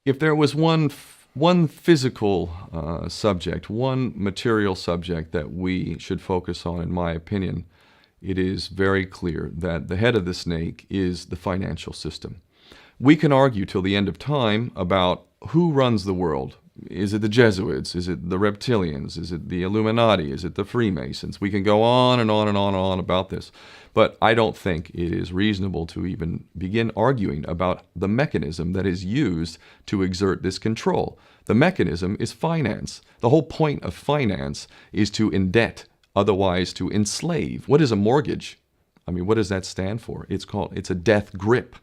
If there was one physical subject, one material subject that we should focus on, in my opinion, it is very clear that the head of the snake is the financial system. We can argue till the end of time about who runs the world. Is it the Jesuits? Is it the reptilians? Is it the Illuminati? Is it the Freemasons? We can go on and on and on and on about this. But I don't think it is reasonable to even begin arguing about the mechanism that is used to exert this control. The mechanism is finance. The whole point of finance is to indebt, otherwise to enslave. What is a mortgage? I mean, what does that stand for? It's a death grip.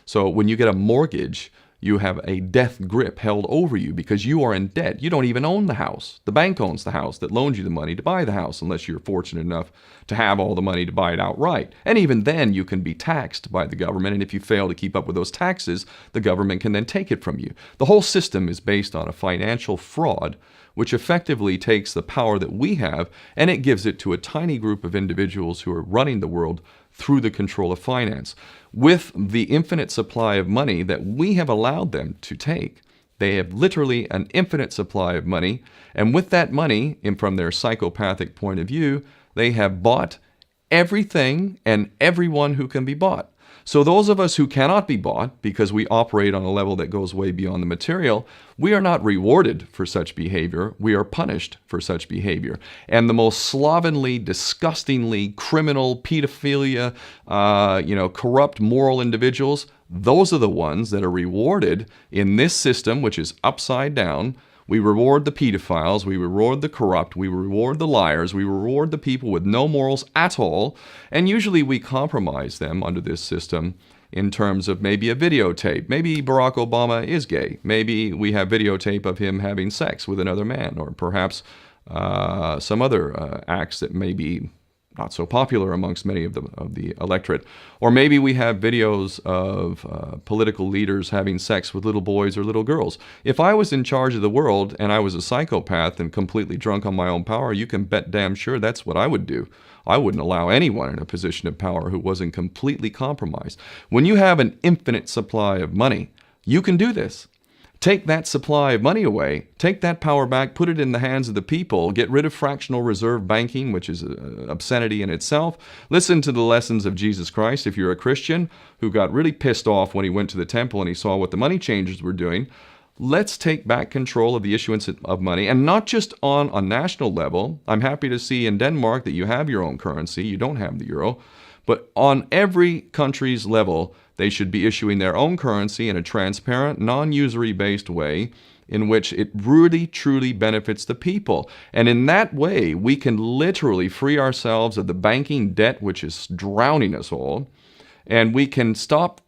So when you get a mortgage, you have a death grip held over you because you are in debt. You don't even own the house. The bank owns the house that loaned you the money to buy the house, unless you're fortunate enough to have all the money to buy it outright. And even then, you can be taxed by the government, and if you fail to keep up with those taxes, the government can then take it from you. The whole system is based on a financial fraud, which effectively takes the power that we have and it gives it to a tiny group of individuals who are running the world through the control of finance. With the infinite supply of money that we have allowed them to take, they have literally an infinite supply of money, and with that money, and from their psychopathic point of view, they have bought everything and everyone who can be bought. So those of us who cannot be bought, because we operate on a level that goes way beyond the material, we are not rewarded for such behavior. We are punished for such behavior. And the most slovenly, disgustingly criminal, pedophilia, corrupt moral individuals, those are the ones that are rewarded in this system, which is upside down. We reward the pedophiles, we reward the corrupt, we reward the liars, we reward the people with no morals at all, and usually we compromise them under this system in terms of maybe a videotape. Maybe Barack Obama is gay. The we have videotape of him having sex with another man, or perhaps some other acts that may be not so popular amongst many of the electorate. Or maybe we have videos of political leaders having sex with little boys or little girls. If I was in charge of the world and I was a psychopath and completely drunk on my own power, you can bet damn sure that's what I would do. I wouldn't allow anyone in a position of power who wasn't completely compromised. When you have an infinite supply of money, you can do this. Take that supply of money away, take that power back, put it in the hands of the people, get rid of fractional reserve banking, which is an obscenity in itself. Listen to the lessons of Jesus Christ. If you're a Christian who got really pissed off when he went to the temple and he saw what the money changers were doing, let's take back control of the issuance of money, and not just on a national level. I'm happy to see in Denmark that you have your own currency. You don't have the euro. But on every country's level, they should be issuing their own currency in a transparent, non-usury based way in which it really, truly benefits the people. And in that way, we can literally free ourselves of the banking debt which is drowning us all, and we can stop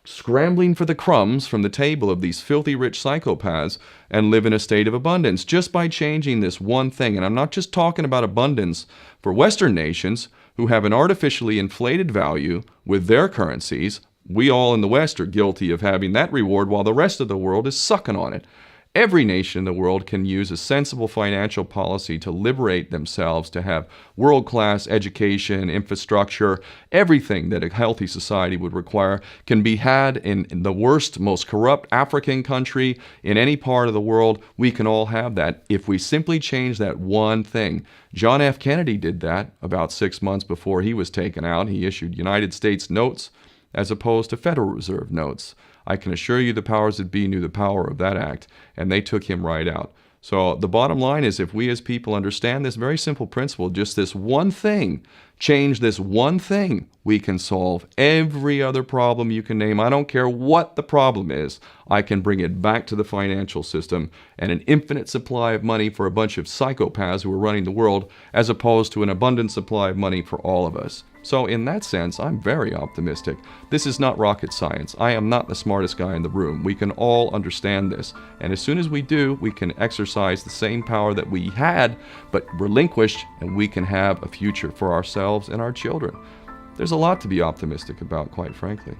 scrambling for the crumbs from the table of these filthy rich psychopaths and live in a state of abundance just by changing this one thing. And I'm not just talking about abundance for Western nations who have an artificially inflated value with their currencies. We all in the West are guilty of having that reward while the rest of the world is sucking on it. Every nation in the world can use a sensible financial policy to liberate themselves, to have world-class education, infrastructure. Everything that a healthy society would require can be had in the worst, most corrupt African country in any part of the world. We can all have that if we simply change that one thing. John F. Kennedy did that about 6 months before he was taken out. He issued United States notes as opposed to Federal Reserve notes. I can assure you the powers that be knew the power of that act, and they took him right out. So the bottom line is, if we as people understand this very simple principle, just this one thing, change this one thing, we can solve every other problem you can name. I don't care what the problem is. I can bring it back to the financial system and an infinite supply of money for a bunch of psychopaths who are running the world, as opposed to an abundant supply of money for all of us. So in that sense, I'm very optimistic. This is not rocket science. I am not the smartest guy in the room. We can all understand this. And as soon as we do, we can exercise the same power that we had, but relinquished, and we can have a future for ourselves and our children. There's a lot to be optimistic about, quite frankly.